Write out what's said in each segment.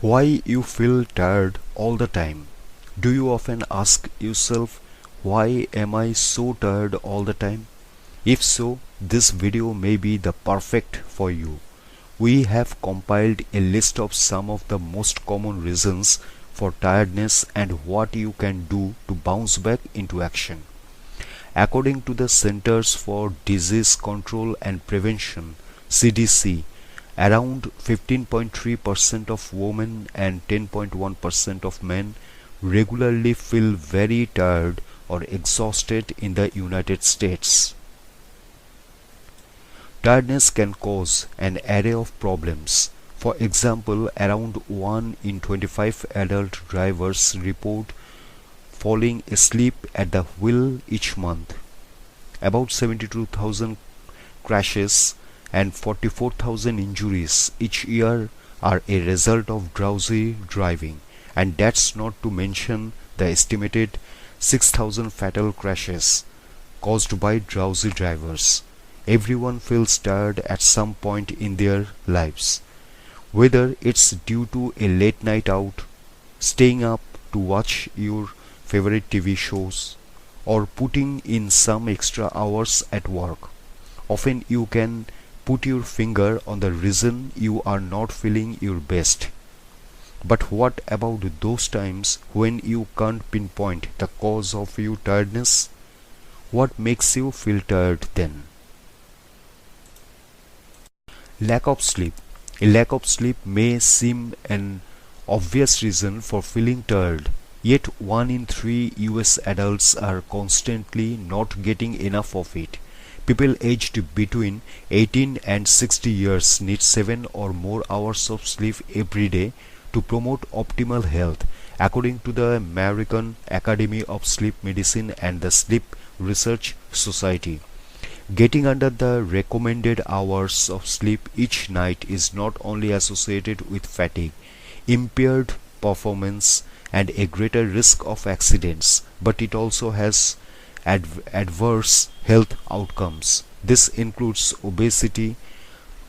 Why you feel tired all the time? Do you often ask yourself, why am I so tired all the time? If so, this video may be the perfect for you. We have compiled a list of some of the most common reasons for tiredness and what you can do to bounce back into action. According to the Centers for Disease Control and Prevention (CDC), around 15.3% of women and 10.1% of men regularly feel very tired or exhausted in the United States. Tiredness can cause an array of problems. For example, around 1 in 25 adult drivers report falling asleep at the wheel each month. About 72,000 crashes and 44,000 injuries each year are a result of drowsy driving, and that's not to mention the estimated 6,000 fatal crashes caused by drowsy drivers. Everyone feels tired at some point in their lives, whether it's due to a late night out, staying up to watch your favorite TV shows, or putting in some extra hours at work. Often you can put your finger on the reason you are not feeling your best. But what about those times when you can't pinpoint the cause of your tiredness? What makes you feel tired then? Lack of sleep. A lack of sleep may seem an obvious reason for feeling tired, yet 1 in 3 US adults are constantly not getting enough of it. People aged between 18 and 60 years need 7 or more hours of sleep every day to promote optimal health, according to the American Academy of Sleep Medicine and the Sleep Research Society. Getting under the recommended hours of sleep each night is not only associated with fatigue, impaired performance, and a greater risk of accidents, but it also has adverse health outcomes. This includes obesity,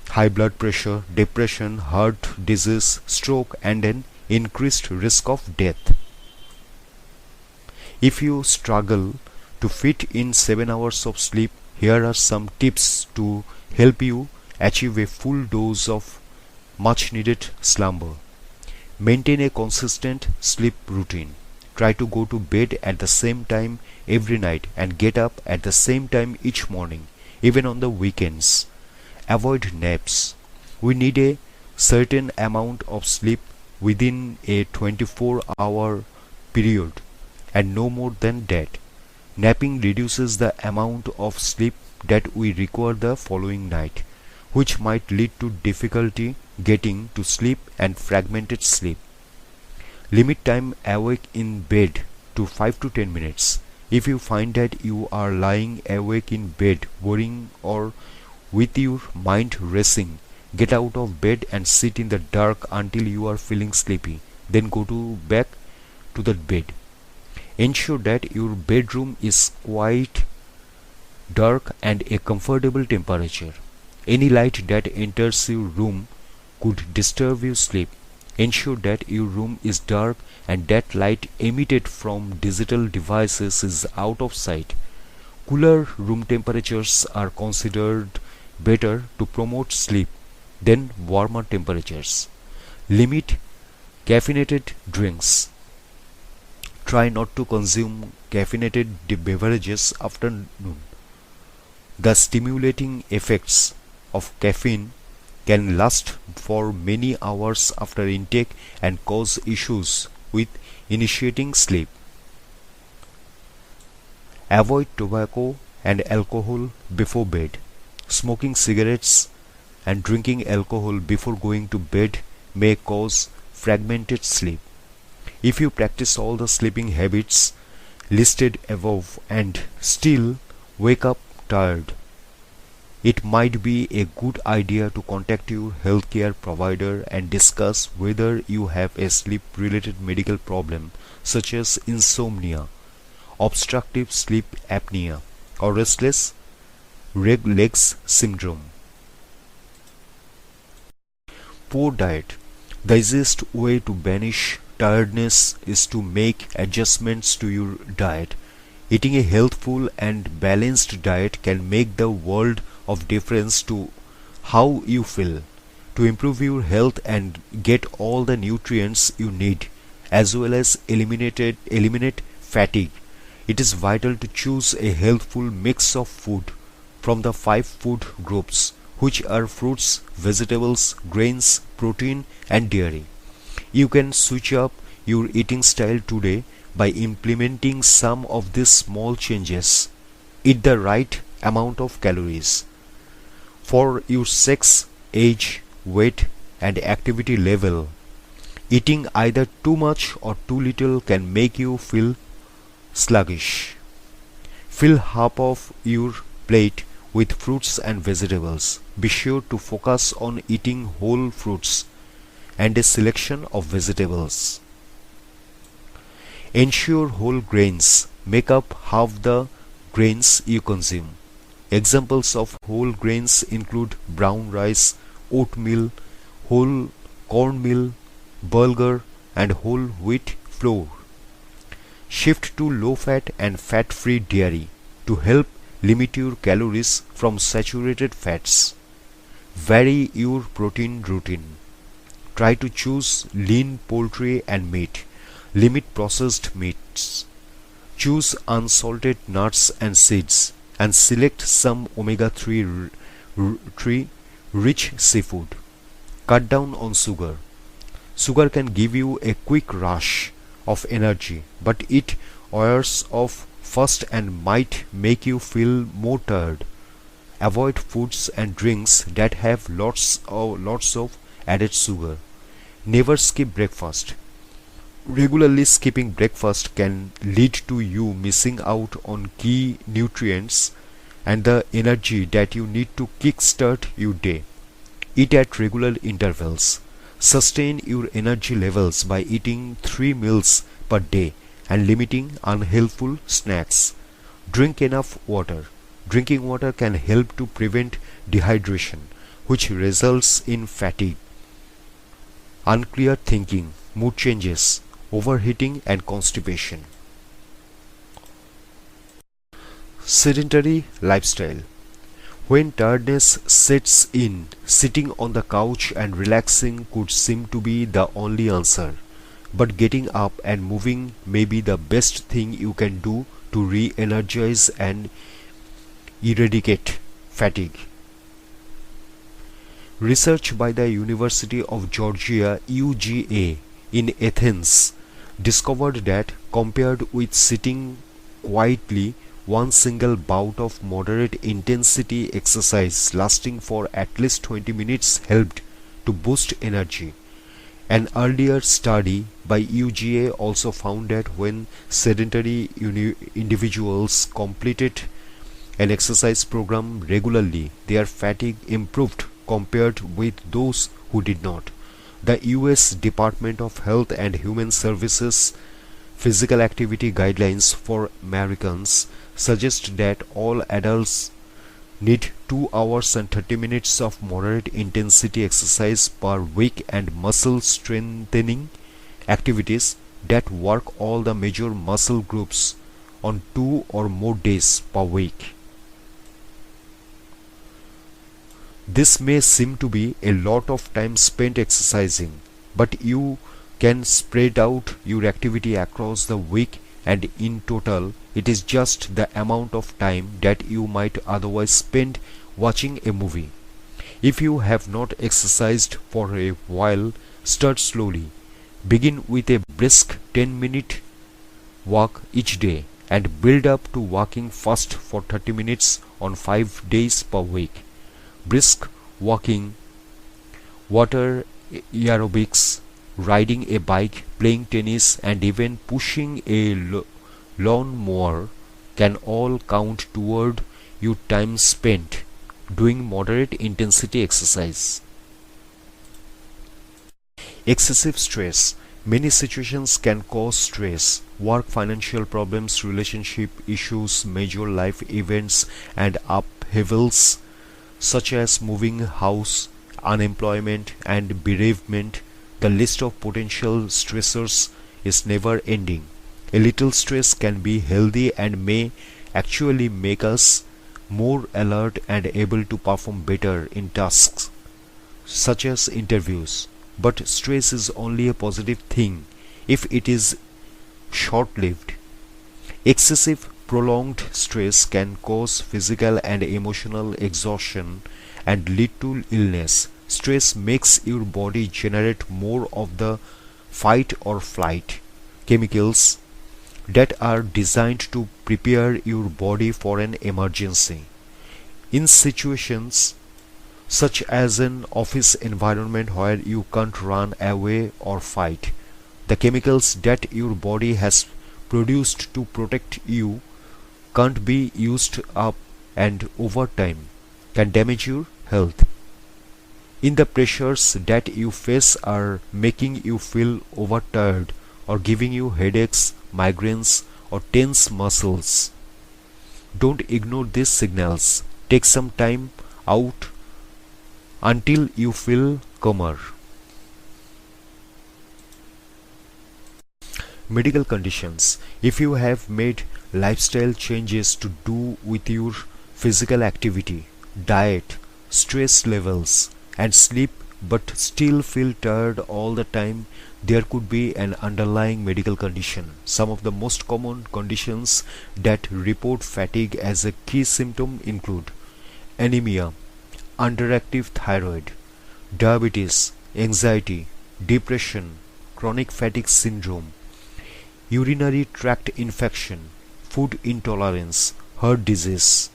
high blood pressure, depression, heart disease, stroke, and an increased risk of death. If you struggle to fit in 7 hours of sleep, here are some tips to help you achieve a full dose of much needed slumber. Maintain a consistent sleep routine. Try to go to bed at the same time every night and get up at the same time each morning, even on the weekends. Avoid naps. We need a certain amount of sleep within a 24-hour period and no more than that. Napping reduces the amount of sleep that we require the following night, which might lead to difficulty getting to sleep and fragmented sleep. Limit time awake in bed to 5 to 10 minutes. If you find that you are lying awake in bed worrying or with your mind racing, get out of bed and sit in the dark until you are feeling sleepy. Then go back to the bed. Ensure that your bedroom is quite dark and a comfortable temperature. Any light that enters your room could disturb your sleep. Ensure that your room is dark and that light emitted from digital devices is out of sight. Cooler room temperatures are considered better to promote sleep than warmer temperatures. Limit caffeinated drinks. Try not to consume caffeinated beverages after noon. The stimulating effects of caffeine can last for many hours after intake and cause issues with initiating sleep. Avoid tobacco and alcohol before bed. Smoking cigarettes and drinking alcohol before going to bed may cause fragmented sleep. If you practice all the sleeping habits listed above and still wake up tired, it might be a good idea to contact your healthcare provider and discuss whether you have a sleep-related medical problem such as insomnia, obstructive sleep apnea, or restless legs syndrome. Poor diet. The easiest way to banish tiredness is to make adjustments to your diet. Eating a healthful and balanced diet can make the world of difference to how you feel. To improve your health and get all the nutrients you need, as well as eliminate fatigue, it is vital to choose a healthful mix of food from the five food groups, which are fruits, vegetables, grains, protein, and dairy. You can switch up your eating style today by implementing some of these small changes. Eat the right amount of calories. For your sex, age, weight, and activity level, eating either too much or too little can make you feel sluggish. Fill half of your plate with fruits and vegetables. Be sure to focus on eating whole fruits and a selection of vegetables. Ensure whole grains make up half the grains you consume. Examples of whole grains include brown rice, oatmeal, whole cornmeal, bulgur, and whole wheat flour. Shift to low-fat and fat-free dairy to help limit your calories from saturated fats. Vary your protein routine. Try to choose lean poultry and meat. Limit processed meats. Choose unsalted nuts and seeds and select some omega-3 rich seafood. Cut down on sugar. Sugar can give you a quick rush of energy, but it wears off fast and might make you feel more tired. Avoid foods and drinks that have lots of added sugar. Never skip breakfast. Regularly skipping breakfast can lead to you missing out on key nutrients and the energy that you need to kickstart your day. Eat at regular intervals. Sustain your energy levels by eating 3 meals per day and limiting unhealthful snacks. Drink enough water. Drinking water can help to prevent dehydration, which results in fatigue, unclear thinking, mood changes, overheating, and constipation. Sedentary lifestyle. When tiredness sets in, sitting on the couch and relaxing could seem to be the only answer. But getting up and moving may be the best thing you can do to re-energize and eradicate fatigue. Research by the University of Georgia UGA in Athens discovered that compared with sitting quietly, one single bout of moderate intensity exercise lasting for at least 20 minutes helped to boost energy. An earlier study by UGA also found that when sedentary individuals completed an exercise program regularly, their fatigue improved compared with those who did not. The US Department of Health and Human Services physical activity guidelines for Americans suggest that all adults need 2 hours and 30 minutes of moderate intensity exercise per week and muscle strengthening activities that work all the major muscle groups on 2 or more days per week. This may seem to be a lot of time spent exercising, but you can spread out your activity across the week, and in total it is just the amount of time that you might otherwise spend watching a movie. If you have not exercised for a while, start slowly. Begin with a brisk 10-minute walk each day and build up to walking fast for 30 minutes on 5 days per week. Brisk walking, water aerobics, riding a bike, playing tennis, and even pushing a lawn mower can all count toward your time spent doing moderate intensity exercise. Excessive stress. Many situations can cause stress. Work, financial problems, relationship issues, major life events, and upheavals such as moving house, unemployment, and bereavement The list of potential stressors is never ending. A little stress can be healthy and may actually make us more alert and able to perform better in tasks such as interviews. But stress is only a positive thing if it is short-lived. Excessive prolonged stress can cause physical and emotional exhaustion and lead to illness. Stress makes your body generate more of the fight or flight chemicals that are designed to prepare your body for an emergency. In situations such as an office environment where you can't run away or fight, the chemicals that your body has produced to protect you can't be used up and over time can damage your health. In the pressures that you face are making you feel overtired or giving you headaches, migraines, or tense muscles. Don't ignore these signals. Take some time out until you feel calmer. Medical conditions. If you have made lifestyle changes to do with your physical activity, diet, stress levels, and sleep but still feel tired all the time, there could be an underlying medical condition. Some of the most common conditions that report fatigue as a key symptom include anemia, underactive thyroid, diabetes, anxiety, depression, chronic fatigue syndrome, urinary tract infection, food intolerance, heart disease,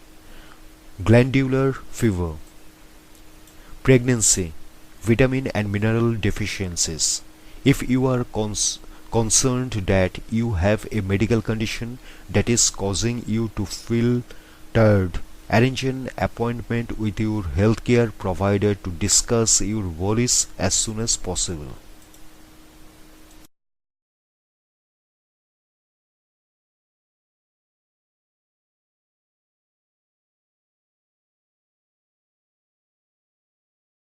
glandular fever, pregnancy, vitamin and mineral deficiencies. If you are concerned that you have a medical condition that is causing you to feel tired, arrange an appointment with your healthcare provider to discuss your worries as soon as possible.